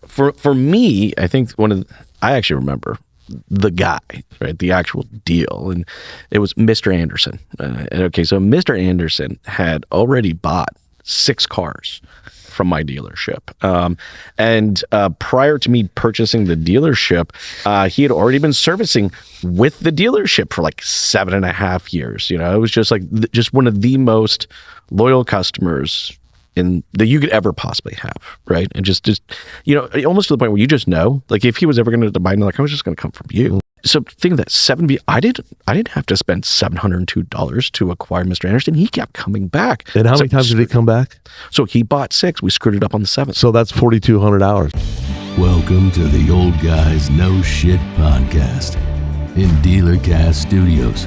For me, I think I actually remember the guy, right? The actual deal. And it was Mr. Anderson. Okay, so Mr. Anderson had already bought 6 cars from my dealership. And prior to me purchasing the dealership, he had already been servicing with the dealership for like 7.5 years. You know, it was just like just one of the most loyal customers that you could ever possibly have, right? And just you know, almost to the point where you just know, like if he was ever going to buy me, like I was just going to come from you. So think of that, I didn't have to spend $702 to acquire Mr. Anderson. He kept coming back. And how many times did he come back? So he bought 6. We screwed it up on the 7th. So that's 4,200 hours. Welcome to the Old Guys No Shit podcast in Dealercast Studios,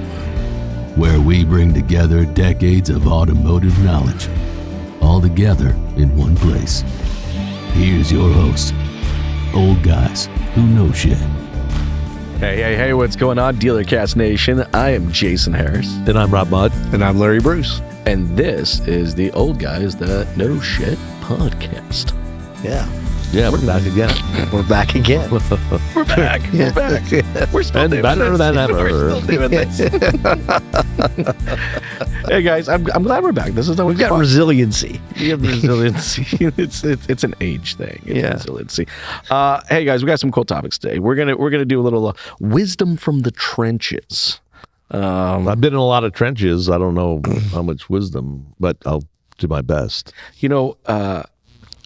where we bring together decades of automotive knowledge all together in one place. Here's your host, Old Guys Who Know Shit. Hey, what's going on, Dealercast Nation? I am Jason Harris. And I'm Rob Mudd. And I'm Larry Bruce. And this is the Old Guys That Know Shit podcast. Yeah, we're back again. We're back again. We're back. Yeah. We're back. We're still doing better this. than ever. We're still doing this. Hey guys, I'm glad we're back. This is We've got resiliency. We have resiliency. It's an age thing. It's resiliency. Hey guys, we got some cool topics today. We're gonna do a little wisdom from the trenches. I've been in a lot of trenches. I don't know how much wisdom, but I'll do my best. You know,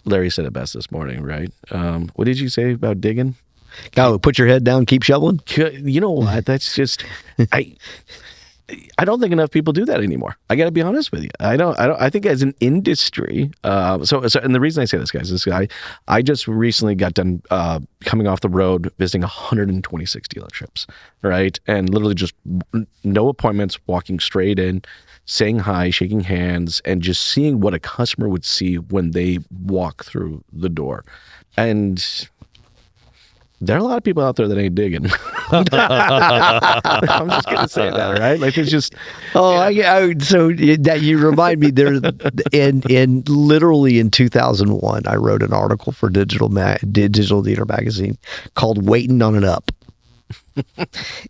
Larry said it best this morning, right? What did you say about digging? Oh, put your head down, keep shoveling. You know what? That's just I don't think enough people do that anymore. I got to be honest with you. I don't. I think as an industry. So, and the reason I say this, guys, is I just recently got done coming off the road visiting 126 dealerships, right? And literally just no appointments, walking straight in, saying hi, shaking hands, and just seeing what a customer would see when they walk through the door. And there are a lot of people out there that ain't digging. I'm just gonna say that, right? Like it's just. Oh, yeah. So that you remind me. There, in literally in 2001, I wrote an article for Digital Dealer magazine called "Waiting on an Up."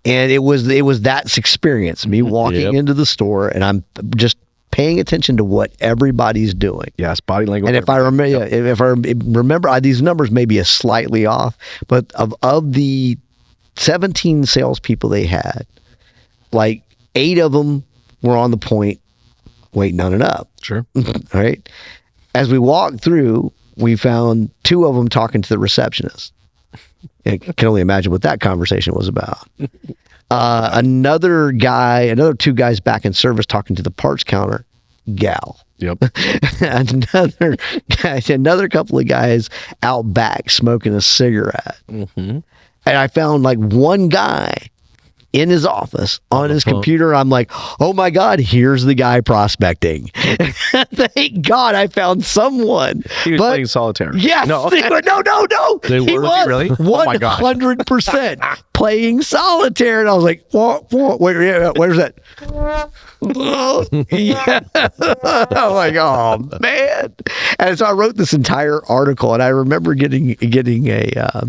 And it was that experience, me walking into the store, and I'm just paying attention to what everybody's doing. Yes, body language. And if I remember, these numbers may be slightly off, but of the 17 salespeople they had, like 8 of them were on the point, waiting on an up. Sure. All right. As we walked through, we found 2 of them talking to the receptionist. I can only imagine what that conversation was about. Another 2 guys back in service talking to the parts counter gal. Yep. Another couple of guys out back smoking a cigarette. Mm-hmm. And I found like one guy in his office on his computer. I'm like, oh my God, here's the guy prospecting. Thank God I found someone. He was playing solitaire. Yes. No. He was really? 100% playing solitaire. And I was like, where's that? Yeah. I'm like, oh man. And so I wrote this entire article, and I remember getting a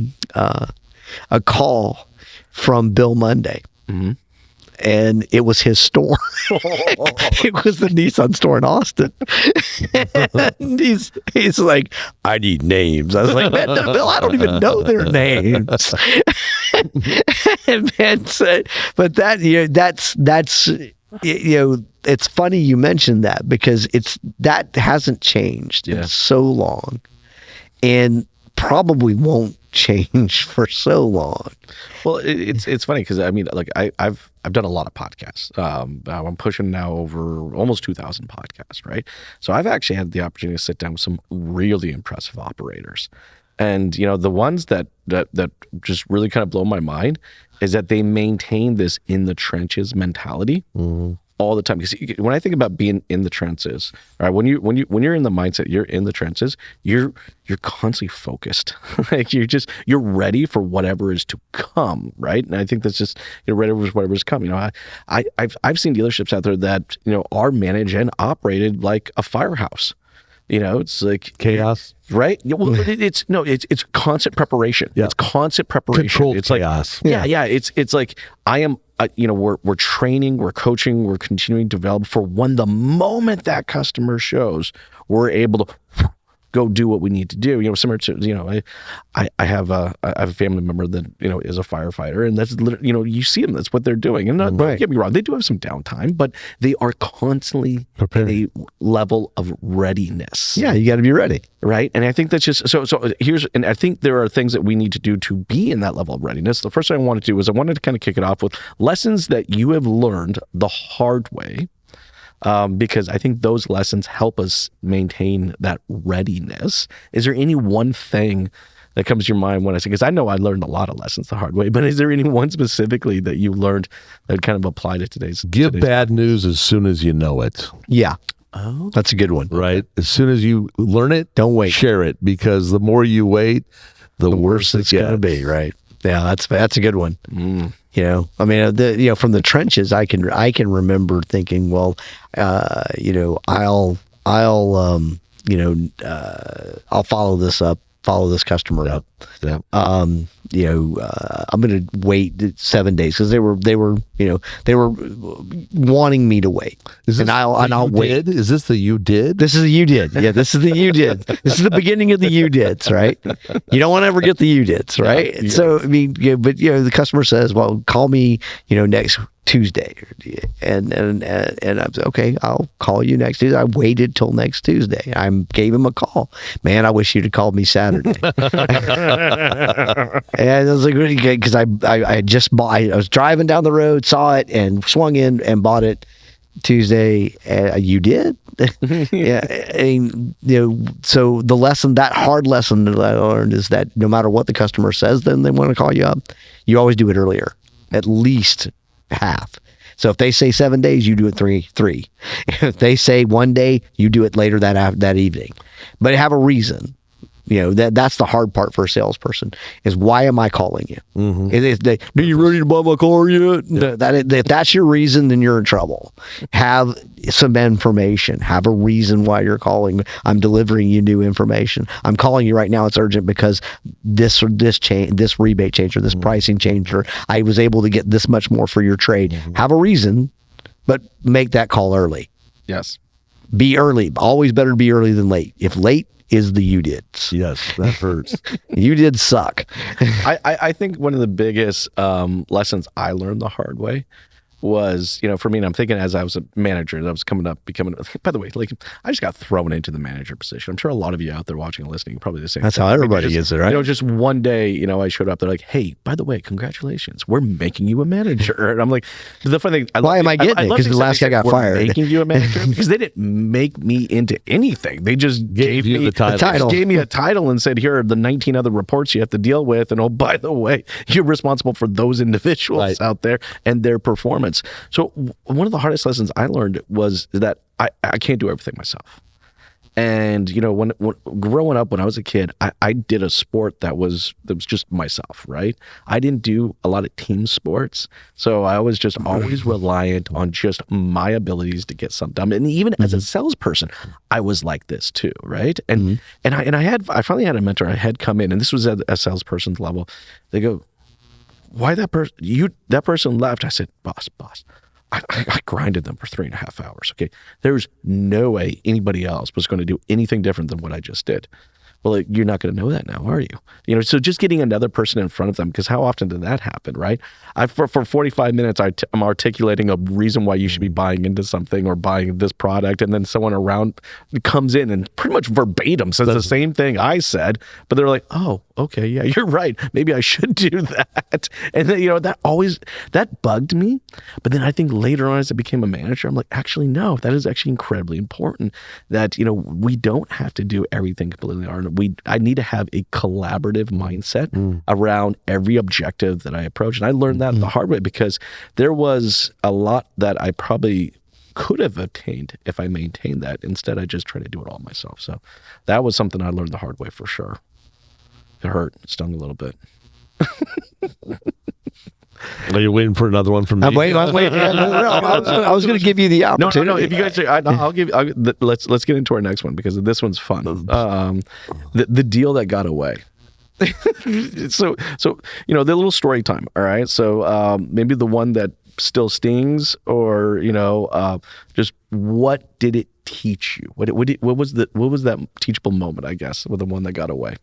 call from Bill Monday. Mm-hmm. And it was his store. It was the Nissan store in Austin. And he's like, I need names. I was like, man, no, Bill, I don't even know their names. And man said, but that's it's funny you mentioned that, because that hasn't changed in so long, and probably won't change for so long. Well, it's funny because I mean, like I've done a lot of podcasts. I'm pushing now over almost 2,000 podcasts, right? So I've actually had the opportunity to sit down with some really impressive operators, and you know, the ones that just really kind of blow my mind is that they maintain this in the trenches mentality. Mm-hmm. All the time. Because when I think about being in the trenches, right? When you're in the mindset, you're in the trenches, you're constantly focused. Like you're ready for whatever is to come, right? And I think that's just, you're ready for whatever's coming. You know, I've seen dealerships out there that, you know, are managed and operated like a firehouse. It's like Chaos. right. Yeah, well, it's constant preparation. Yeah. It's constant preparation. Controlled It's chaos. like yeah. It's like I am. We're training, we're coaching, we're continuing to develop for when the moment that customer shows, we're able to go do what we need to do. Similar to I have a family member that is a firefighter, and that's literally, you see them. That's what they're doing. And don't get me wrong, they do have some downtime, but they are constantly Prepared. at a level of readiness. Yeah, you got to be ready. Right. And I think that's just so and I think there are things that we need to do to be in that level of readiness. The first thing I wanted to do is I wanted to kind of kick it off with lessons that you have learned the hard way. Because I think those lessons help us maintain that readiness. Is there any one thing that comes to your mind when I say, because I know I learned a lot of lessons the hard way, but is there any one specifically that you learned that kind of applied to today's? Bad news as soon as you know it. Yeah. Oh, That's a good one. Right? As soon as you learn it, Don't wait. share it, because the more you wait, the worse It's going to be, right? Yeah, that's a good one. I mean, from the trenches, I can remember thinking, well, I'll follow this customer up. Yeah. I'm going to wait 7 days because they were wanting me to wait, and I'll wait. Is this the you did? This is the you did. Yeah, this is the you did. This is the beginning of the you dids, right? You don't want to ever get the you dids, right? Yeah. So, I mean, but the customer says, well, call me, next Tuesday. And I was okay, I'll call you next Tuesday. I waited till next Tuesday. I gave him a call. Man, I wish you'd have called me Saturday. And I was like, because I just bought, I was driving down the road, saw it, and swung in and bought it Tuesday. You did? Yeah. And, so that hard lesson that I learned is that no matter what the customer says, then they want to call you up, you always do it earlier, at least half. So if they say 7 days, you do it three. If they say 1 day, you do it later that evening. But have a reason. That's the hard part for a salesperson is, why am I calling you? Do you ready to buy my car yet? Yeah. If that's your reason, then you're in trouble. Have some information. Have a reason why you're calling. I'm delivering you new information. I'm calling you right now. It's urgent because this rebate change or this pricing change, or I was able to get this much more for your trade. Have a reason, but make that call early. yes. Be early. Always better to be early than late. If late is the you did. Yes, that hurts. You did suck. I think one of the biggest lessons I learned the hard way was, for me, and I'm thinking as I was a manager, that I was becoming, by the way, like I just got thrown into the manager position. I'm sure a lot of you out there watching and listening, probably the same. That's thing. how everybody just, is, right? Just one day, I showed up, they're like, hey, by the way, congratulations, we're making you a manager. And I'm like, the funny thing, why am I getting it? Because the last guy got fired. Making you a manager? Because they didn't make me into anything. They just gave me the title. Gave me a title and said, here are the 19 other reports you have to deal with. And oh, by the way, you're responsible for those individuals out there and their performance. So one of the hardest lessons I learned was that I can't do everything myself. And, when growing up, when I was a kid, I did a sport that was just myself, right? I didn't do a lot of team sports. So I was just always reliant on just my abilities to get something done. And even as a salesperson, I was like this too, right? And I finally had a mentor I had come in, and this was at a salesperson's level. They go, why that person left? I said, boss. I grinded them for 3.5 hours. Okay. There's no way anybody else was going to do anything different than what I just did. Well, you're not going to know that now, are you? So just getting another person in front of them, because how often did that happen, right? For 45 minutes, I'm articulating a reason why you should be buying into something or buying this product, and then someone around comes in and pretty much verbatim says the same thing I said, but they're like, oh, okay, yeah, you're right. Maybe I should do that. And then, that bugged me. But then I think later on as I became a manager, I'm like, actually, no, that is actually incredibly important that, we don't have to do everything completely on. I need to have a collaborative mindset around every objective that I approach. And I learned that the hard way, because there was a lot that I probably could have obtained if I maintained that. Instead, I just try to do it all myself. So that was something I learned the hard way for sure. It hurt. It stung a little bit. Are you waiting for another one from me? I'm waiting. I was going to give you the No, opportunity. If you guys, I'll give. Let's get into our next one because this one's fun. The deal that got away. so the little story time. All right. So maybe the one that still stings, or just what did it teach you? What was that teachable moment? I guess with the one that got away.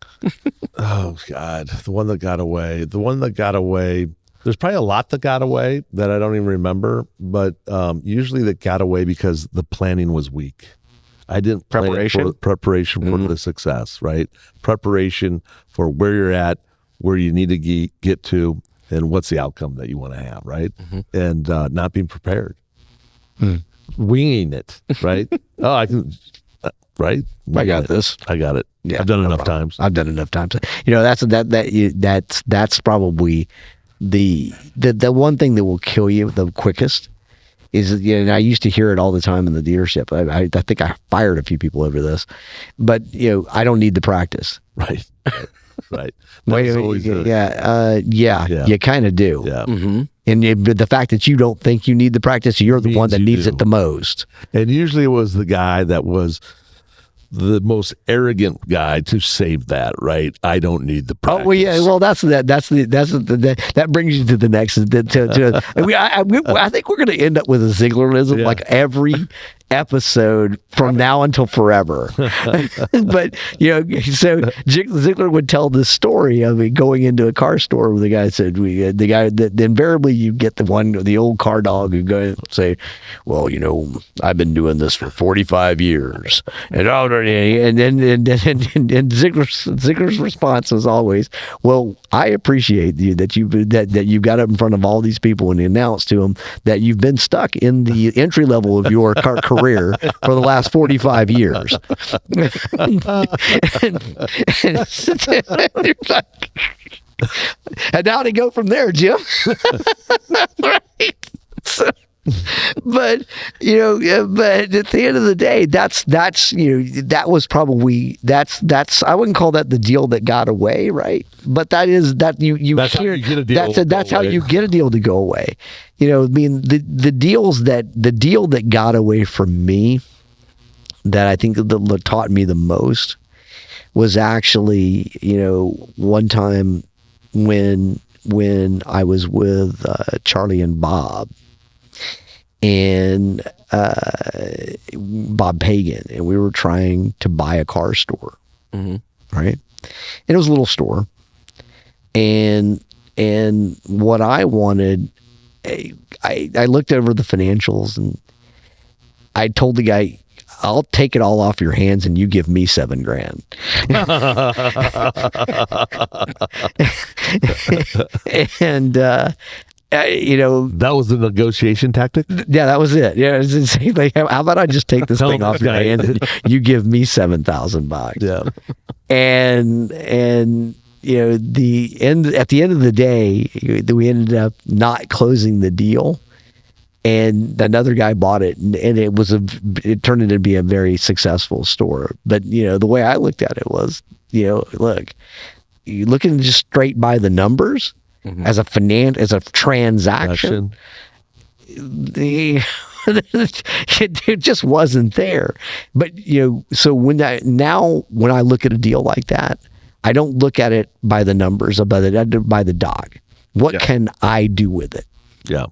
Oh God, the one that got away. There's probably a lot that got away that I don't even remember, but usually that got away because the planning was weak. I didn't plan preparation for the success, right? Preparation for where you're at, where you need to get to, and what's the outcome that you want to have, right? And not being prepared, winging it, right? Oh, I can, right? I got this. I got it. Yeah, I've done no enough problem. times. I've done enough times. That's probably the one thing that will kill you the quickest is, and I used to hear it all the time in the dealership. I think I fired a few people over this, but I don't need the practice. Right. Right. Wait, you kind of do. Yeah. And but the fact that you don't think you need the practice, you're the one that needs it the most. And usually it was the guy that was the most arrogant guy to save that, right? I don't need the practice. Oh well, yeah. Well, that brings you to the next. I think we're going to end up with a Zieglerism like every episode from now until forever. But so Ziegler would tell this story of going into a car store where the guy said, the guy that invariably you get the old car dog who go and say, well, I've been doing this for 45 years, and Ziegler's response was always, well, I appreciate you that you got up in front of all these people and announced to them that you've been stuck in the entry level of your car career for the last 45 years. And now to go from there, Jim. Right. So, but at the end of the day, that was probably I wouldn't call that the deal that got away, right? But that is that you that's hear, how you get a deal. That's how you get a deal to go away. I mean the deal that got away from me, that I think that taught me the most, was actually one time when I was with Charlie and Bob. And Bob Pagan, and we were trying to buy a car store, right? And it was a little store, and what I wanted, I looked over the financials, and I told the guy, I'll take it all off your hands, and you give me $7,000. And that was the negotiation tactic. Yeah, that was it. Yeah, it's like, how about I just take this thing off your hand and you give me $7,000? Yeah, and at the end of the day, we ended up not closing the deal, and another guy bought it, and it turned into be a very successful store. But the way I looked at it was, look, you looking just straight by the numbers. As a transaction, it just wasn't there. But so when I look at a deal like that, I don't look at it by the numbers, by the dog. What can I do with it? Yeah.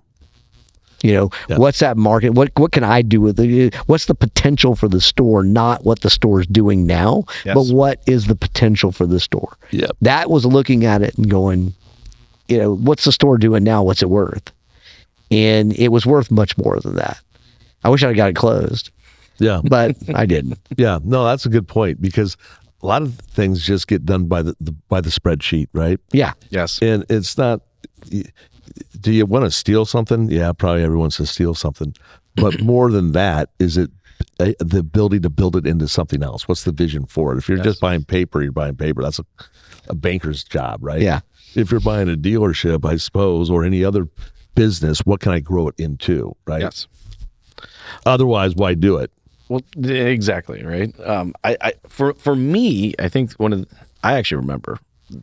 What's that market? What can I do with it? What's the potential for the store? Not what the store is doing now, but what is the potential for the store? Yeah. That was looking at it and going, what's the store doing now? What's it worth? And it was worth much more than that. I wish I'd got it closed. Yeah. But I didn't. Yeah. No, that's a good point, because a lot of things just get done by the spreadsheet, right? Yeah. Yes. And it's not, do you want to steal something? Yeah, probably everyone wants to steal something. But more than that, is it the ability to build it into something else? What's the vision for it? If you're just buying paper, you're buying paper. That's a banker's job, right? Yeah. If you're buying a dealership, I suppose, or any other business, what can I grow it into, right? Yes. Otherwise, why do it? Well, exactly, right? For me, I think I actually remember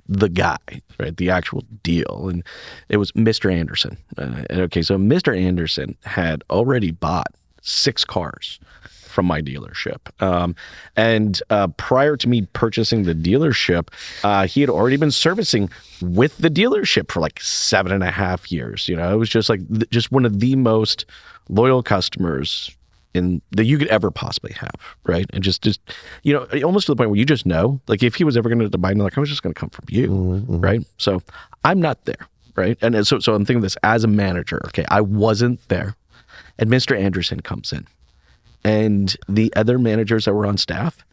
the guy, right? The actual deal. And it was Mr. Anderson. Okay, so Mr. Anderson had already bought 6 cars from my dealership. And prior to me purchasing the dealership, he had already been servicing with the dealership for like 7.5 years. You know, it was just like just one of the most loyal customers that you could ever possibly have, right? And just you know, almost to the point where you just know, like if he was ever going to buy another car, it was just going to come from you, right? So I'm not there, right? And so I'm thinking this as a manager. Okay, I wasn't there, and Mr. Anderson comes in. And the other managers that were on staff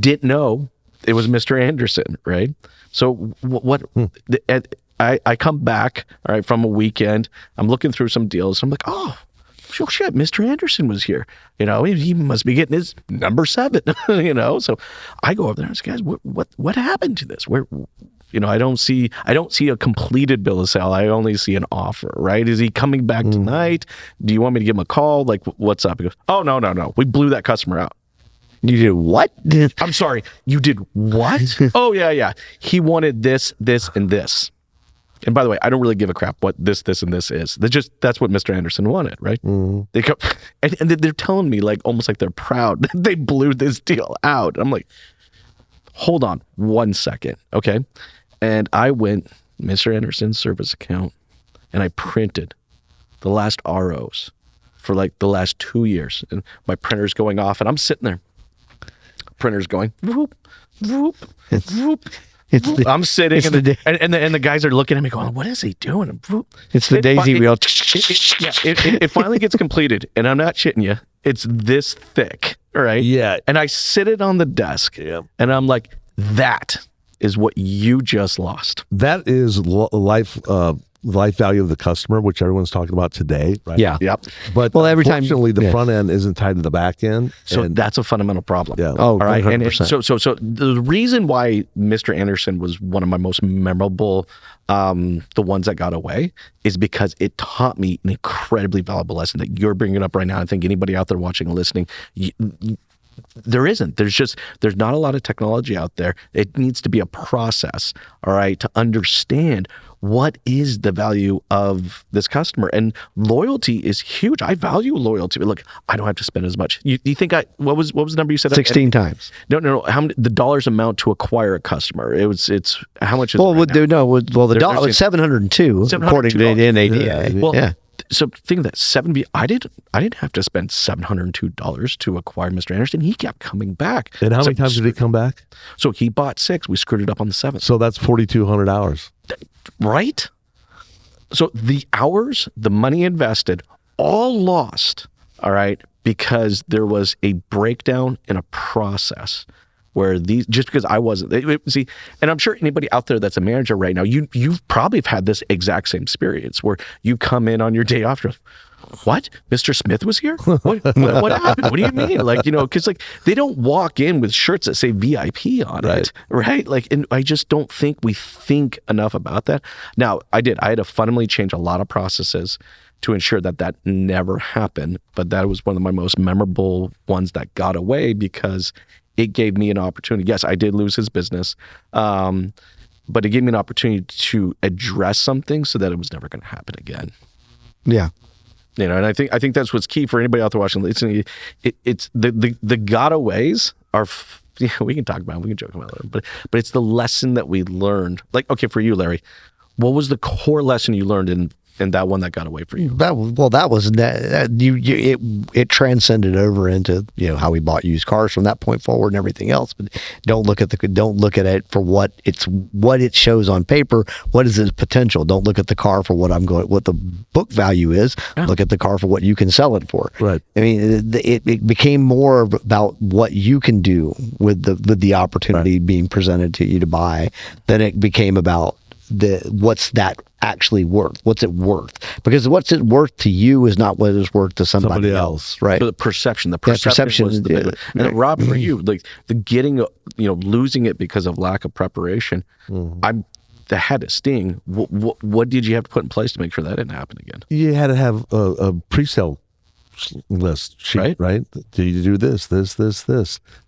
didn't know it was Mr. Anderson, right? So I come back, all right, from a weekend. I'm looking through some deals. I'm like, oh shit, Mr. Anderson was here. You know, he must be getting his number 7. You know, so I go over there and say, guys, what happened to this? Where? You know, I don't see a completed bill of sale. I only see an offer, right? Is he coming back tonight? Do you want me to give him a call? Like, what's up? He goes, oh, no. We blew that customer out. You did what? I'm sorry. You did what? Oh, yeah. He wanted this, and this. And by the way, I don't really give a crap what this, and this is. That's what Mr. Anderson wanted, right? They come, and they're telling me like almost like they're proud that they blew this deal out. I'm like, hold on 1 second, okay? And I went Mr. Anderson's service account and I printed the last ROs for like the last 2 years. And my printer's going off and I'm sitting there. Printer's going, whoop, whoop, whoop. I'm sitting and the guys are looking at me going, what is he doing? And whoop. It's the daisy wheel. It finally gets completed and I'm not shitting you. It's this thick, right? Yeah. And I sit it on the desk and I'm like, that is what you just lost. That is life value of the customer, which everyone's talking about today, right? Yeah. Yep. But every time unfortunately, the front end isn't tied to the back end. So that's a fundamental problem. Yeah. Oh, all right. 100%. And so the reason why Mr. Anderson was one of my most memorable, the ones that got away, is because it taught me an incredibly valuable lesson that you're bringing up right now. I think anybody out there watching and listening, there's not a lot of technology out there. It needs to be a process, all right, to understand what is the value of this customer. And loyalty is huge. I value loyalty. Look, I don't have to spend as much. You think what was the number you said? 16 times. No. How many, the dollars amount to acquire a customer? It's how much is Well, it right now? the dollar was 702 according to the NADA. Well, yeah. So think of that. I didn't have to spend $702 to acquire Mr. Anderson. He kept coming back. And how many times did he come back? So he bought 6. We screwed it up on the 7th. So that's 4,200 hours. Right? So the hours, the money invested, all lost, all right, because there was a breakdown in a process where just because I wasn't, see, and I'm sure anybody out there that's a manager right now, you've probably had this exact same experience where you come in on your day off, you're like, what? Mr. Smith was here? What happened? What do you mean? Like, you know, because like they don't walk in with shirts that say VIP on it, right? Like, and I just don't think we think enough about that. Now, I had to fundamentally change a lot of processes to ensure that never happened. But that was one of my most memorable ones that got away because it gave me an opportunity. Yes, I did lose his business, but it gave me an opportunity to address something so that it was never going to happen again. Yeah. You know, and I think that's what's key for anybody out there watching. Listening. It's the gotaways are. We can talk about it, we can joke about it, but it's the lesson that we learned. Like, okay, for you, Larry, what was the core lesson you learned in that one that got away for you? It transcended over into, you know, how we bought used cars from that point forward and everything else. But don't look at it for what it shows on paper. What is its potential? Don't look at the car for what the book value is. Yeah. Look at the car for what you can sell it for. Right. I mean, it became more about what you can do with the opportunity being presented to you to buy than it became about what's that actually worth? What's it worth? Because what's it worth to you is not what it's worth to somebody else, right? So the perception was the big one. And Rob, for you, like the getting, you know, losing it because of lack of preparation, that had to sting. What did you have to put in place to make sure that didn't happen again? You had to have a pre-sale list sheet, right? Do you do this? Do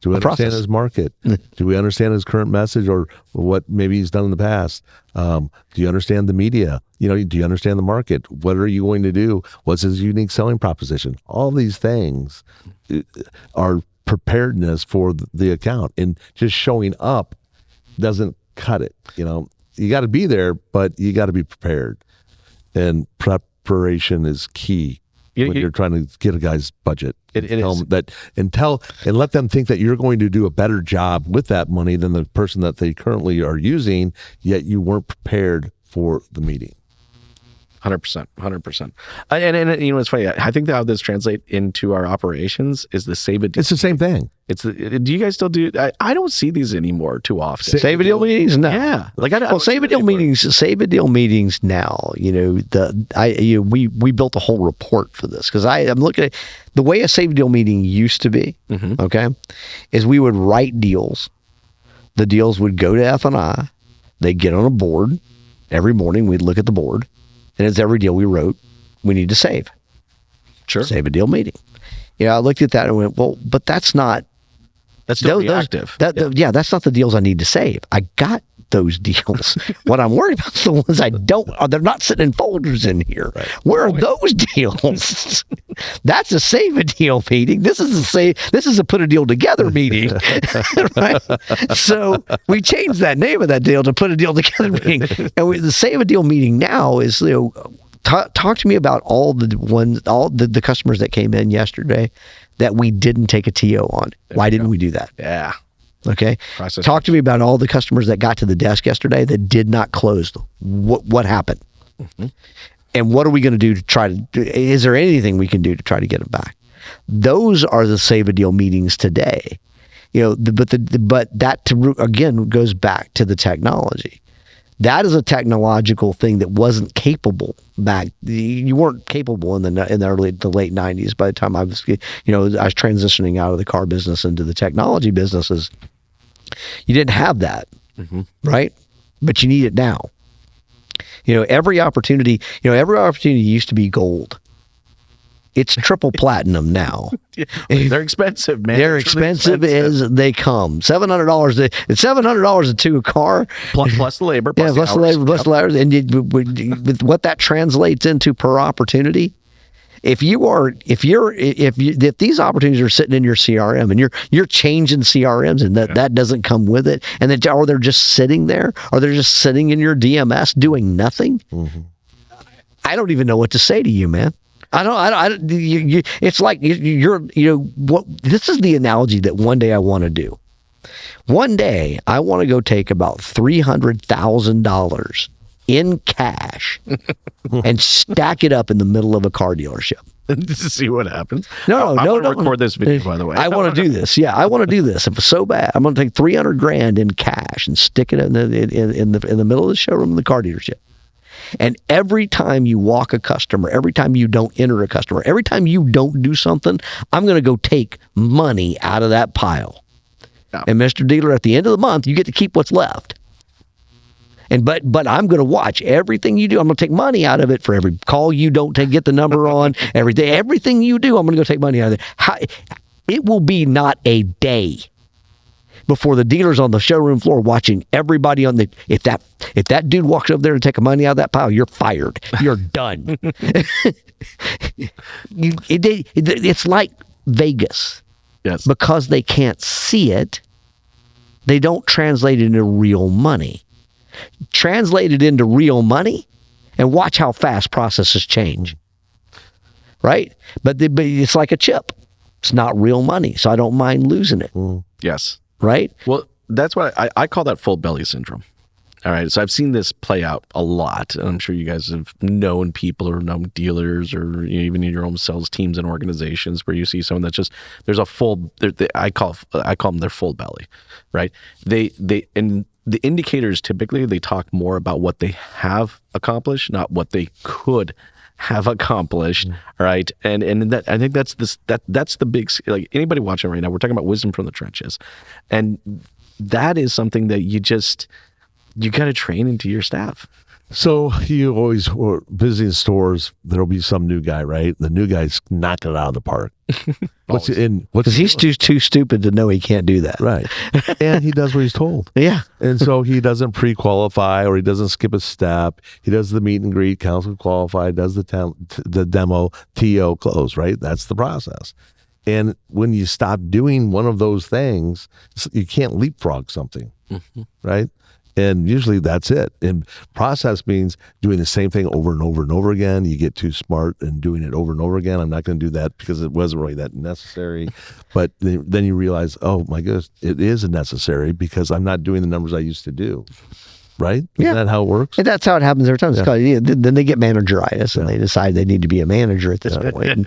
we understand his market? Do we understand his current message or what maybe he's done in the past? Do you understand the media? Do you understand the market? What are you going to do? What's his unique selling proposition? All these things are preparedness for the account, and just showing up doesn't cut it. You got to be there, but you got to be prepared, and preparation is key when you're trying to get a guy's budget. It is that, and let them think that you're going to do a better job with that money than the person that they currently are using, yet you weren't prepared for the meeting. 100%. And it's funny. I think how this translates into our operations is the save a deal. It's the same thing. Do you guys still do? I don't see these anymore too often. Save a deal meetings? No. Yeah. Save a deal meetings now. We built a whole report for this because I'm looking at the way a save a deal meeting used to be. Mm-hmm. Okay, is we would write deals. The deals would go to F&I. They'd get on a board every morning. We'd look at the board. And it's every deal we wrote, we need to save. Sure. Save a deal meeting. I looked at that and went, well, but that's not. That's still reactive. That's not the deals I need to save. I got those deals. What I'm worried about is the ones I don't. They're not sitting in folders in here. Right. Where are those deals? That's a save a deal meeting. This is a put a deal together meeting. Right? So we changed that name of that deal to put a deal together meeting. And the save a deal meeting now is talk to me about all the customers that came in yesterday that we didn't take a TO on. Why didn't we do that? Yeah. Okay. Talk to me about all the customers that got to the desk yesterday that did not close. What happened? Mm-hmm. And what are we going to do to try to? Is there anything we can do to try to get them back? Those are the save a deal meetings today. But that again goes back to the technology. That is a technological thing that wasn't capable back. You weren't capable in the late 90s. By the time I was transitioning out of the car business into the technology businesses, you didn't have that, mm-hmm. right? But you need it now. Every opportunity used to be gold. It's triple platinum now. They're expensive, man. They're expensive as they come. $700. It's $700 to a car, plus the labor. Plus the labor, plus the hours, and with what that translates into per opportunity. If these opportunities are sitting in your CRM and you're changing CRMs and that doesn't come with it, and or they're just sitting there, or they're just sitting in your DMS doing nothing. Mm-hmm. I don't even know what to say to you, man. It's like this is the analogy that one day I want to do. One day I want to go take about $300,000 in cash and stack it up in the middle of a car dealership. To see what happens. No. Record this video, by the way. I want to do this. Yeah, I want to do this. If it's so bad, I'm going to take $300,000 in cash and stick it in the middle of the showroom in the car dealership. And every time you walk a customer, every time you don't enter a customer, every time you don't do something, I'm going to go take money out of that pile. Yeah. And Mr. Dealer, at the end of the month, you get to keep what's left. But I'm going to watch everything you do. I'm going to take money out of it for every call you don't get the number on. Everything you do, I'm going to go take money out of it. It will be not a day before the dealer's on the showroom floor watching everybody on the. If that dude walks over there to take money out of that pile, you're fired. You're done. It's like Vegas. Yes. Because they can't see it, they don't translate it into real money. Translate it into real money and watch how fast processes change. Right? But it's like a chip. It's not real money, so I don't mind losing it. Yes. Right? Well, that's what I call that full belly syndrome. All right. So I've seen this play out a lot. And I'm sure you guys have known people or known dealers or even in your own sales teams and organizations where you see someone that's just, there's a full, I call them their full belly, right? And the indicators typically, they talk more about what they have accomplished, not what they could have accomplished, right? And that, I think that's the big, like anybody watching right now, we're talking about wisdom from the trenches. And that is something that you got to train into your staff. So you always or visiting stores, there'll be some new guy, right? The new guy's knocking it out of the park. What's Because he's too stupid to know he can't do that. right? And he does what he's told. Yeah. And so he doesn't pre-qualify or he doesn't skip a step. He does the meet and greet, counts with qualify, does the demo, TO, close, right? That's the process. And when you stop doing one of those things, you can't leapfrog something, right? And usually that's it. And process means doing the same thing over and over and over again. You get too smart and doing it over and over again. I'm not going to do that because it wasn't really that necessary. But then you realize, oh my goodness, it is necessary because I'm not doing the numbers I used to do. Right? Yeah. Isn't that how it works? And that's how it happens every time. It's called, then they get manageritis and they decide they need to be a manager at this point. And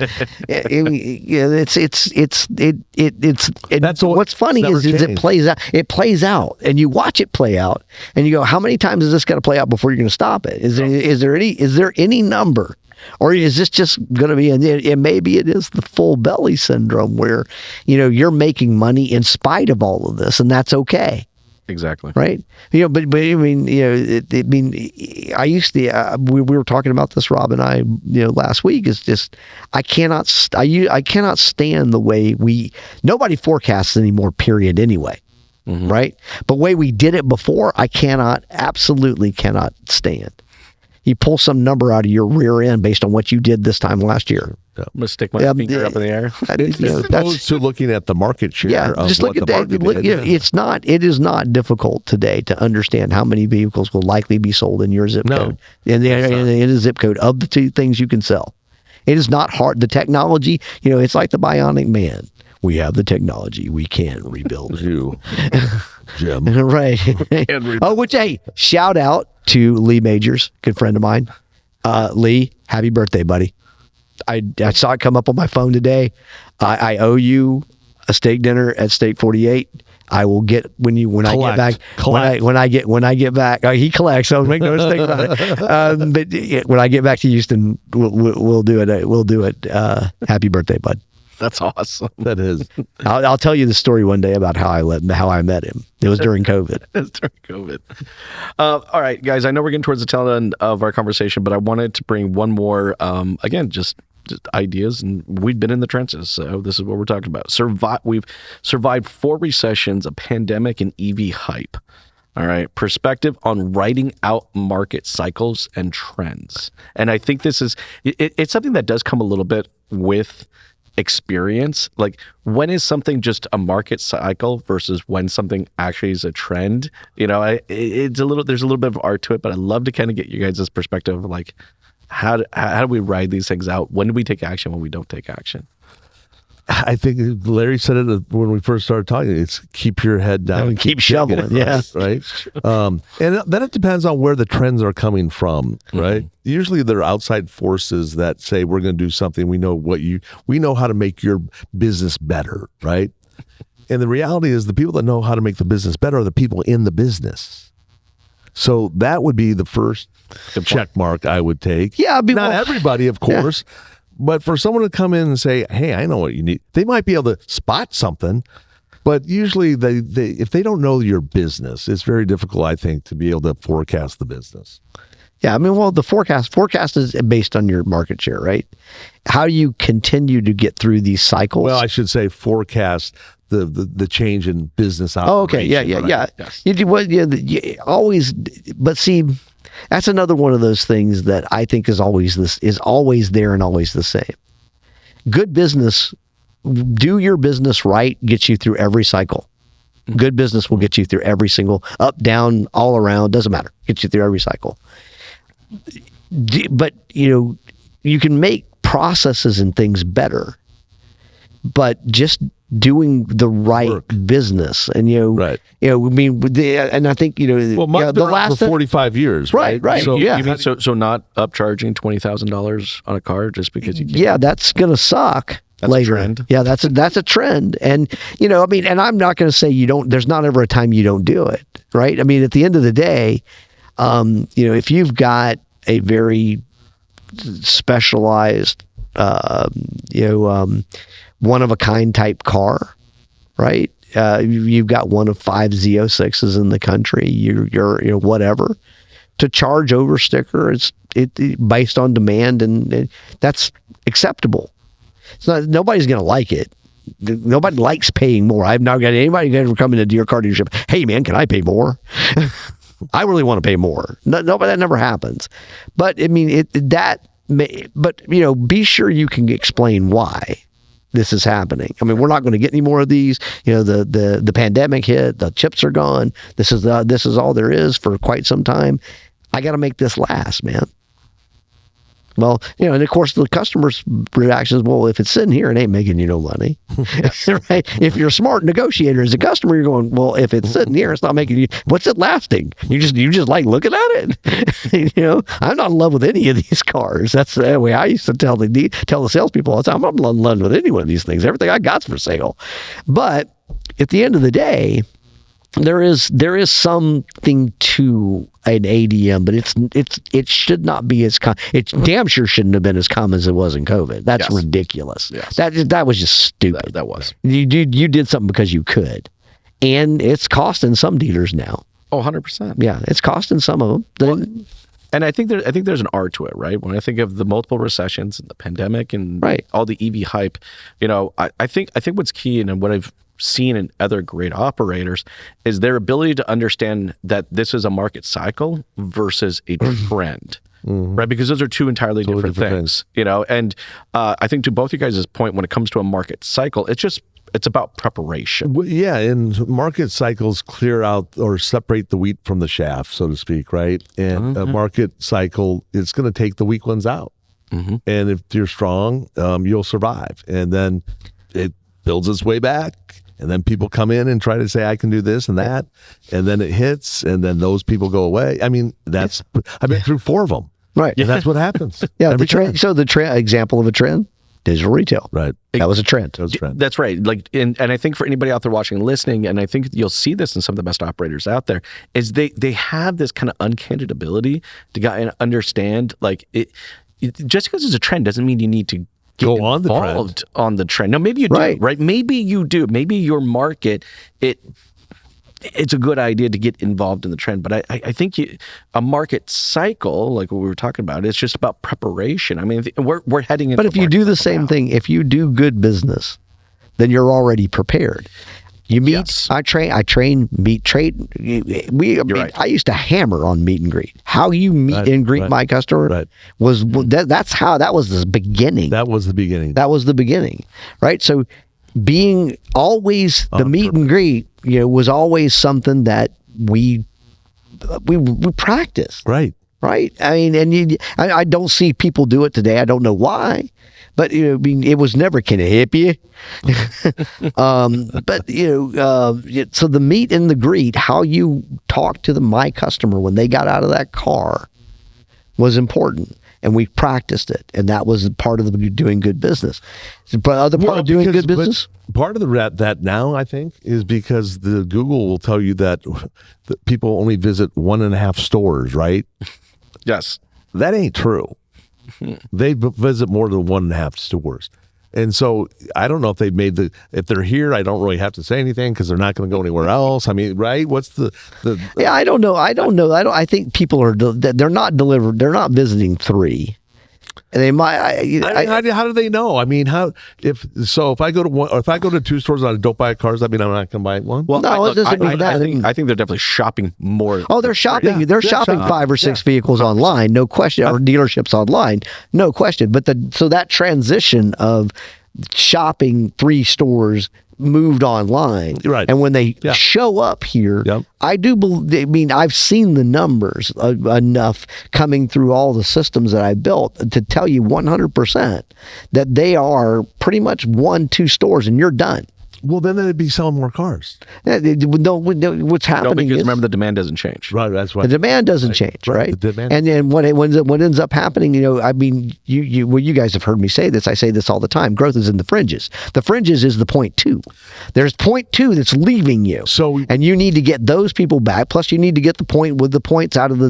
That's what's funny is it plays out. It plays out, and you watch it play out, and you go, "How many times is this going to play out before you're going to stop it? Is there any number, or is this just going to be?" And maybe it is the full belly syndrome where you're making money in spite of all of this, and that's okay. Exactly. Right. But I mean, I used to, we were talking about this, Rob and I, last week. It's just, I cannot stand the way nobody forecasts anymore, period, anyway. Mm-hmm. Right. But the way we did it before, I absolutely cannot stand. You pull some number out of your rear end based on what you did this time last year. I'm going to stick my finger up in the air. As opposed to looking at the market share. Yeah, just look at that. It is not difficult today to understand how many vehicles will likely be sold in your zip code. In the zip code of the two things you can sell. It is not hard. The technology, it's like the Bionic Man. We have the technology. We can rebuild you, Jim. Right. Hey, shout out to Lee Majors, good friend of mine. Lee, happy birthday, buddy. I saw it come up on my phone today. I owe you a steak dinner at Steak 48. I will get when I get back. When I get back, he collects. So make no mistake about it. But when I get back to Houston, we'll do it. We'll do it. Happy birthday, bud. That's awesome. That is. I'll tell you the story one day about how I met him. It was during COVID. All right, guys. I know we're getting towards the tail end of our conversation, but I wanted to bring one more. Again, just ideas, and we've been in the trenches, so this is what we're talking about. We've survived 4 recessions, a pandemic, and EV hype. All right, perspective on writing out market cycles and trends, and I think this is it's something that does come a little bit with experience. Like, when is something just a market cycle versus when something actually is a trend? There's a little bit of art to it, but I'd love to kind of get you guys' perspective of like, how do we ride these things out? When do we take action? When we don't take action? I think Larry said it when we first started talking. It's keep your head down and keep shoveling. Yeah, right. And then it depends on where the trends are coming from, right? Mm-hmm. Usually they're outside forces that say we're going to do something. We know how to make your business better, right? And the reality is the people that know how to make the business better are the people in the business. So that would be the first check mark I would take. Yeah, not everybody, of course, but for someone to come in and say, "Hey, I know what you need," they might be able to spot something, but usually they if they don't know your business, it's very difficult, I think, to be able to forecast the business. Yeah, the forecast is based on your market share, right? How do you continue to get through these cycles? Well, I should say forecast the change in business operation. Oh, okay. Yeah. Yes. You do always, but see, that's another one of those things that I think is always there and always the same. Good business, do your business right, gets you through every cycle. Good business will get you through every single up, down, all around, doesn't matter. Gets you through every cycle. But you can make processes and things better, but just doing the right business, and right. And I think the last for 45 years, right? So, you mean so not upcharging $20,000 on a car just because you can't? Yeah, that's gonna suck. That's later. A trend. Yeah, that's a trend, and and I'm not going to say you don't. There's not ever a time you don't do it, right? I mean, at the end of the day, if you've got a very specialized, one of a kind type car, right? You've got one of 5 Z06s in the country. You're whatever. to charge over sticker. It's based on demand, and that's acceptable. It's not, nobody's going to like it. Nobody likes paying more. I've not got anybody going to come into your car dealership. Hey man, can I pay more? I really want to pay more. No, that never happens. But I mean, but you know, be sure you can explain why this is happening. I mean, we're not going to get any more of these. You know, the pandemic hit, the chips are gone. This is all there is for quite some time. I got to make this last, man. Well, you know, and of course the customer's reaction is, well, if it's sitting here, it ain't making you no money. Right? If you're a smart negotiator as a customer, you're going, well, if it's sitting here, it's not making you, what's it lasting? You just like looking at it. You know, I'm not in love with any of these cars. That's the way I used to tell the salespeople all the time. I'm not in love with any one of these things. Everything I got's for sale. But at the end of the day, there is something to an ADM, but it should not be as it damn sure shouldn't have been as common as it was in COVID. That's ridiculous. Yes. That was just stupid. That was. You did something because you could, and it's costing some dealers now. Oh, 100%. Yeah, it's costing some of them. Well, and I think there's an art to it, right? When I think of the multiple recessions and the pandemic and all the EV hype, you know, I think what's key and what I've seen in other great operators is their ability to understand that this is a market cycle versus a trend, right? Because those are two entirely different things, you know? And I think to both you guys' point, when it comes to a market cycle, it's about preparation. Well, yeah, and market cycles clear out or separate the wheat from the chaff, so to speak, right? And a market cycle, it's going to take the weak ones out. And if you're strong, you'll survive. And then it builds its way back. And then people come in and try to say, I can do this and that. And then it hits, and then those people go away. I mean, I've been through 4 of them. Right. And that's what happens. Yeah. So the example of a trend, digital retail. Right. That was a trend. That's right. Like, and I think for anybody out there watching and listening, and I think you'll see this in some of the best operators out there, is they have this kind of uncandid ability to understand, like, just because it's a trend doesn't mean you need to go on the trend. No, maybe you do, right? Maybe you do. Maybe your market, it's a good idea to get involved in the trend. But I think a market cycle, like what we were talking about, it's just about preparation. I mean, we're heading into. But if you do the same thing, if you do good business, then you're already prepared. You meet. Yes. I train meet trade. I used to hammer on meet and greet. How you meet and greet my customer was that's how that was the beginning. That was the beginning. Right? So being always the meet and greet, you know, was always something that we practiced. Right. Right. I mean, and I don't see people do it today. I don't know why. But you know, I mean, it was never can I help you. But you know, so the meet and the greet, how you talk to my customer when they got out of that car, was important, and we practiced it, and that was part of the doing good business. But other part of doing good business, part of that now I think is because the Google will tell you that people only visit 1.5 stores, right? Yes, that ain't true. They visit more than 1.5 stores. And so I don't know if they've made if they're here, I don't really have to say anything because they're not going to go anywhere else. I mean, right? What's the Yeah, I don't know. I think people they're not delivered. They're not visiting 3. And they might. How do they know? I mean, if I go to one, or if I go to 2 stores and I don't buy cars, I mean, I'm not going to buy one. Well, no, it doesn't mean that. I think they're definitely shopping more. Oh, they're shopping. They're shopping 5 or 6 vehicles online, no question, or dealerships online, no question. But so that transition of shopping 3 stores moved online, right? And when they show up here, I do believe. I mean, I've seen the numbers enough coming through all the systems that I built to tell you 100% that they are pretty much 1-2 stores, and you're done. Well, then they'd be selling more cars. No, what's happening? No, because remember, the demand doesn't change. Right, that's right. The demand doesn't change, right? The demand. And then what ends up happening, you know, I mean, you guys have heard me say this. I say this all the time. Growth is in the fringes. The fringes is the 0.2. There's 0.2 that's leaving you. And you need to get those people back. Plus, you need to get the points out of the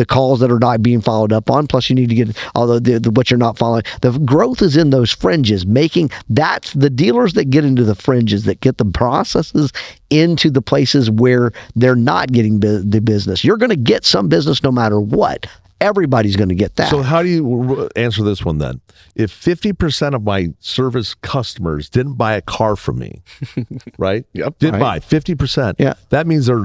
calls that are not being followed up on. Plus, you need to get all what you're not following. The growth is in those fringes. fringes, that's the dealers that get into the fringes, that get the processes into the places where they're not getting the business. You're going to get some business no matter what. Everybody's going to get that. So how do you answer this one then? If 50% of my service customers didn't buy a car from me, right? Yep. Didn't buy 50%. Yeah. That means they're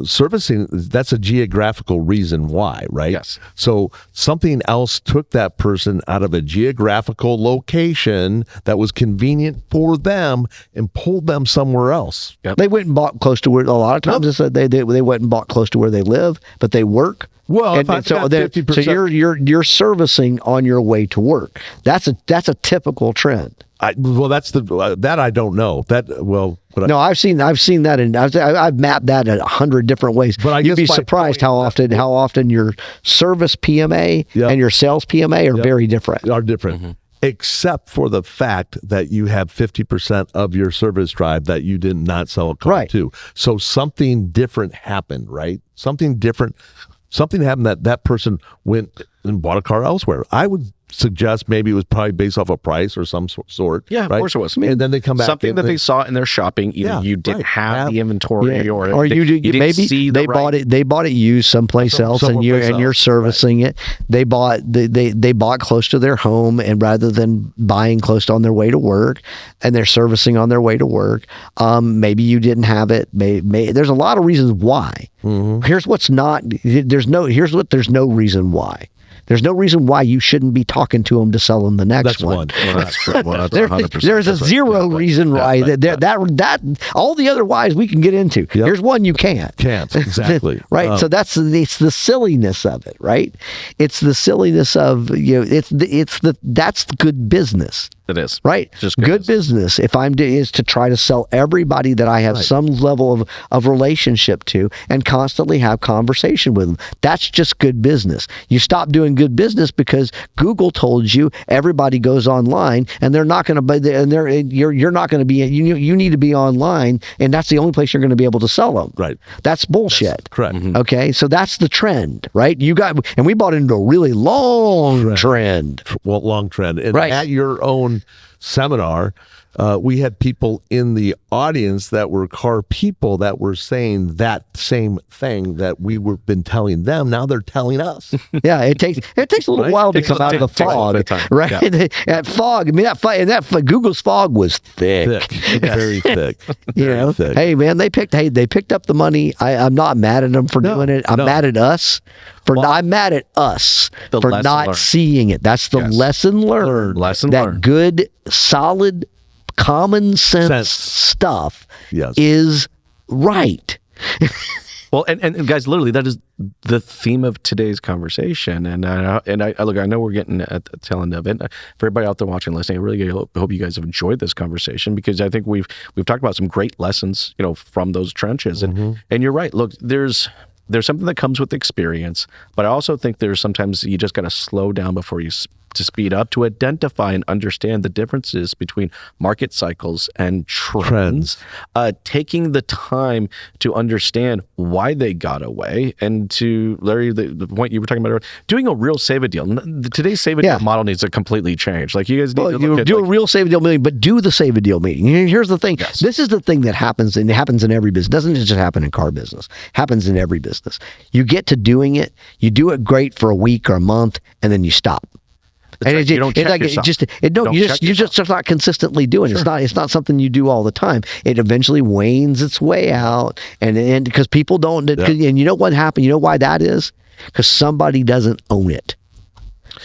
servicing. That's a geographical reason why, right? Yes. So something else took that person out of a geographical location that was convenient for them and pulled them somewhere else. Yep. They went and bought close to where, a lot of times it's that they went and bought close to where they live, but they work. Well, if and I've so got they're- 50%, so you're servicing on your way to work. That's a typical trend. that I don't know. No, I've seen that, and I've mapped that in 100 different ways. But I You'd be guess my surprised point- how often your service PMA Yep. and your sales PMA are very different. are different. Except for the fact that you have 50% of your service drive that you did not sell a car Right. to. So something different happened, right? Something happened that person went and bought a car elsewhere. I would suggest maybe it was probably based off a price or some sort. Yeah, of right? course it was. And then they come back. Something and that they saw in their shopping, either Yeah, you didn't right. have the inventory, Yeah. or you didn't maybe see the they bought right- it. They bought it used someplace else, and someplace you're else. servicing it. They bought they bought close to their home, and rather than buying close to on their way to work, and they're servicing on their way to work. Maybe you didn't have it. There's a lot of reasons why. Here's what's not. There's no reason why. There's no reason why you shouldn't be talking to them to sell them the next That's one. one. Well, that's true. Well, that's There- 100%. there's a That's right. zero Yeah, reason yeah, why yeah, that all the other whys we can get into. Yep. Here's one you can't. Can't. Exactly. Right. So it's the silliness of it, right? It's the silliness of that's good business. It is. Right. Just good business. If is to try to sell everybody that I have some level of relationship to and constantly have conversation with them. That's just good business. You stop doing good business because Google told you everybody goes online and they're not going to be and you're not going to be you need to be online, and that's the only place you're going to be able to sell them. Right. That's bullshit. Correct. Okay, so that's the trend, right? And we bought into a really long trend. Well, long trend. And Right. at your own seminar, we had people in the audience that were car people that were saying that same thing that we were been telling them. Now they're telling us. Yeah, it takes a little Right? while to Takes come a- out of the takes a little fog, bit of time. right? Yeah. That fog. I mean, that Google's fog was thick. Thick. Very thick. You Very know, thick. hey man, they picked up the money. I'm not mad at them for No, doing it. I'm no. mad at us I'm mad at us The for lesson not learned. seeing it. That's the Yes. lesson learned. Lesson that learned. good, solid, common sense Sense. stuff Yes. is right. Well, and guys, literally, that is the theme of today's conversation. And I look, I know we're getting at the tail end of it. For everybody out there watching, listening, I really hope you guys have enjoyed this conversation, because I think we've talked about some great lessons, from those trenches. And you're right. Look, there's something that comes with experience, but I also think there's sometimes you just got to slow down before you to speed up, to identify and understand the differences between market cycles and trends. Taking the time to understand why they got away, and to Larry, the point you were talking about earlier, doing a real save a deal. Today's save a deal model needs to completely change. Like, you guys need to look at, do a real save a deal meeting, but do the save a deal meeting. Here's the thing. Yes. This is the thing that happens, and it happens in every business. Doesn't just happen in car business. Happens in every business. You get to doing it. You do it great for a week or a month, and then you stop. And right. You don't check yourself. You're just not consistently doing it. It's not something you do all the time. It eventually wanes its way out, and because people don't. And you know what happened? You know why that is? Because somebody doesn't own it.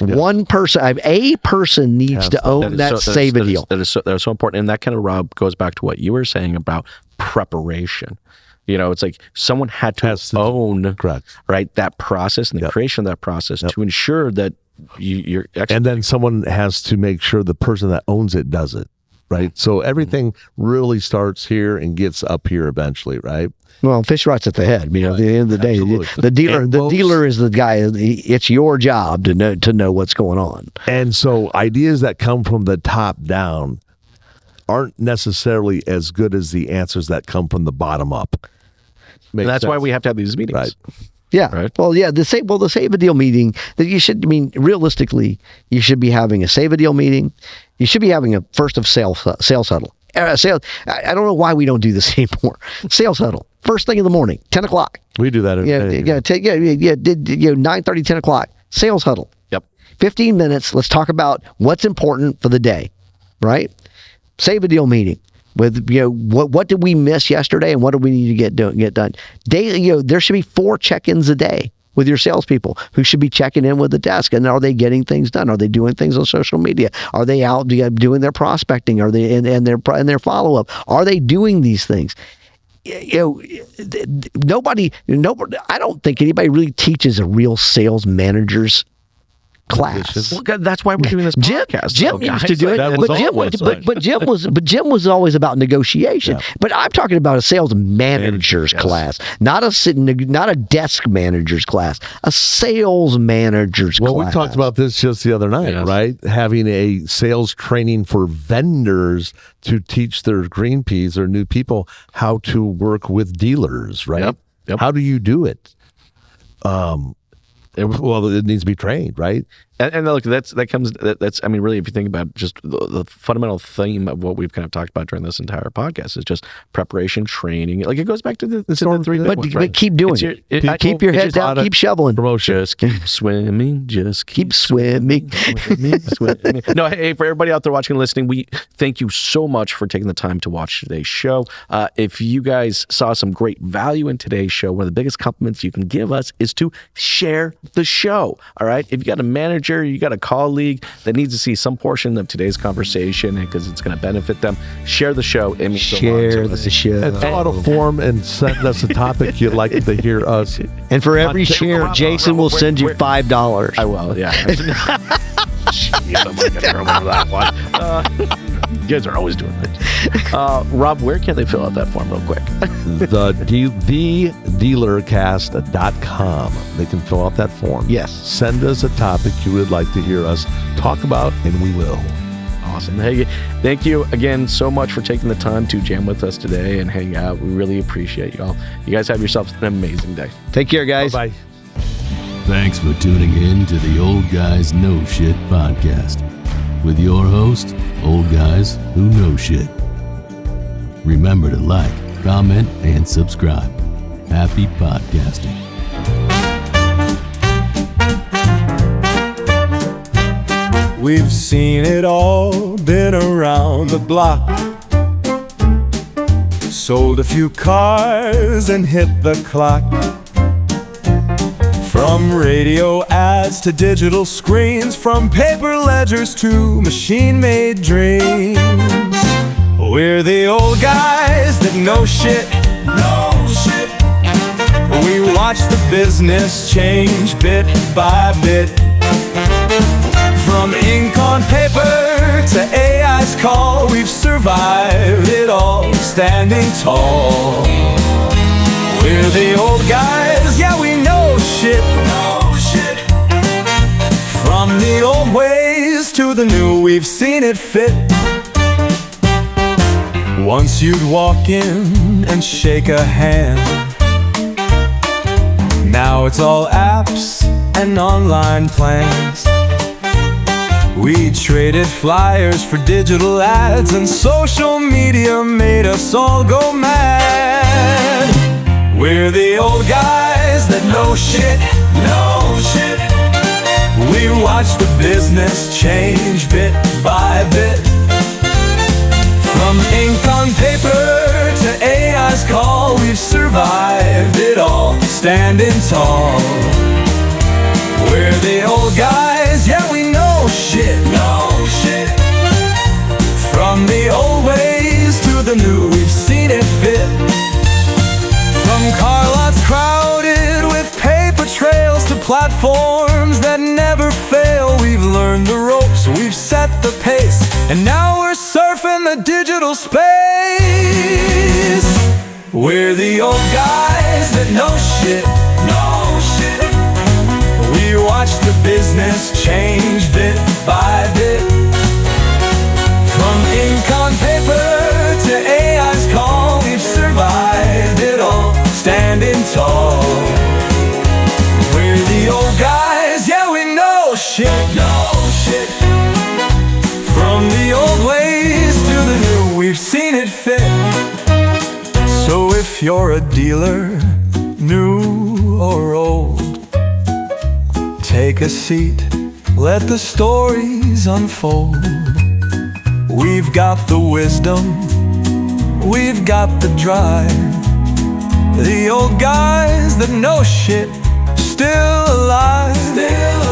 One person, a person needs to own that save a deal. That is so important, and that kind of, Rob, goes back to what you were saying about preparation. It's like someone had to own right that process and the creation of that process to ensure that you're and then someone has to make sure the person that owns it does it, right? So everything really starts here and gets up here eventually, right? Well, fish rots at the head. At the end of the day, Absolutely. the dealer And the dealer is the guy. It's your job to know what's going on. And so ideas that come from the top down aren't necessarily as good as the answers that come from the bottom up. And that's why we have to have these meetings. Right. Yeah. Right. Well, yeah. The save a deal meeting that you should. I mean, realistically, you should be having a save a deal meeting. You should be having a first of sales huddle. Sales. I don't know why we don't do this anymore. Sales huddle. First thing in the morning, 10 o'clock. We do that. Yeah. 9:30, 10 o'clock. Sales huddle. Yep. 15 minutes. Let's talk about what's important for the day. Right. Save a deal meeting. With what did we miss yesterday and what do we need to get done daily? There should be 4 check-ins a day with your salespeople who should be checking in with the desk. And are they getting things done? Are they doing things on social media? Are they out doing their prospecting? Are they in their follow-up? Are they doing these things? Nobody. I don't think anybody really teaches a real sales manager's class. Well, that's why we're doing this podcast. Jim used to do it, but Jim was always about negotiation. Yeah. But I'm talking about a sales manager's class, not a desk manager's class, a sales manager's class. Well, we talked about this just the other night, right? Having a sales training for vendors to teach their green peas or new people how to work with dealers, right? Yep. How do you do it? Well, it needs to be trained, right? And look, that's I mean, really, if you think about just the fundamental theme of what we've kind of talked about during this entire podcast is just preparation, training. Like it goes back to the 3 big ones, right? But keep doing it. Keep your head down. Keep shoveling. Promotion. Just keep swimming. Just keep swimming. swimming. No, hey, for everybody out there watching and listening, we thank you so much for taking the time to watch today's show. If you guys saw some great value in today's show, one of the biggest compliments you can give us is to share the show. All right, if you got a manager, you got a colleague that needs to see some portion of today's conversation because it's going to benefit them, share the show. It means share the show. And fill out a form and send us a topic you'd like to hear us. And for every share, Jason will send you $5. I will, yeah. Jeez, I'm not going to remember that one. You guys are always doing that. Rob, where can they fill out that form real quick? Dealercast.com. They can fill out that form. Yes. Send us a topic you would like to hear us talk about, and we will. Awesome. Hey, thank you again so much for taking the time to jam with us today and hang out. We really appreciate you all. You guys have yourselves an amazing day. Take care, guys. Bye-bye. Thanks for tuning in to the Old Guys Know Shit podcast with your host, Old Guys Who Know Shit. Remember to like, comment, and subscribe. Happy podcasting. We've seen it all, been around the block. Sold a few cars and hit the clock. From radio ads to digital screens, from paper ledgers to machine-made dreams. We're the old guys that know shit. We watch the business change bit by bit. From ink on paper to AI's call, we've survived it all, standing tall. We're the old guys, yeah, we know shit. From the old ways to the new, we've seen it fit. Once you'd walk in and shake a hand. Now it's all apps and online plans. We traded flyers for digital ads, and social media made us all go mad. We're the old guys that know shit. We watch the business change bit by bit. From ink on paper to AI's call, we've survived it all, standing tall. We're the old guys, yeah, we know shit. From the old ways to the new, we've seen it fit. From car lots crowded with paper trails to platforms that never fail, we've learned the ropes, we've set the pace, and now we're surfing the digital space. We're the old guys that know shit. We watch the business change bit by bit. From ink on paper to AI's call, we've survived it all, standing tall. you're a dealer, new or old, take a seat, let the stories unfold. We've got the wisdom, we've got the drive, the old guys that know shit, still alive.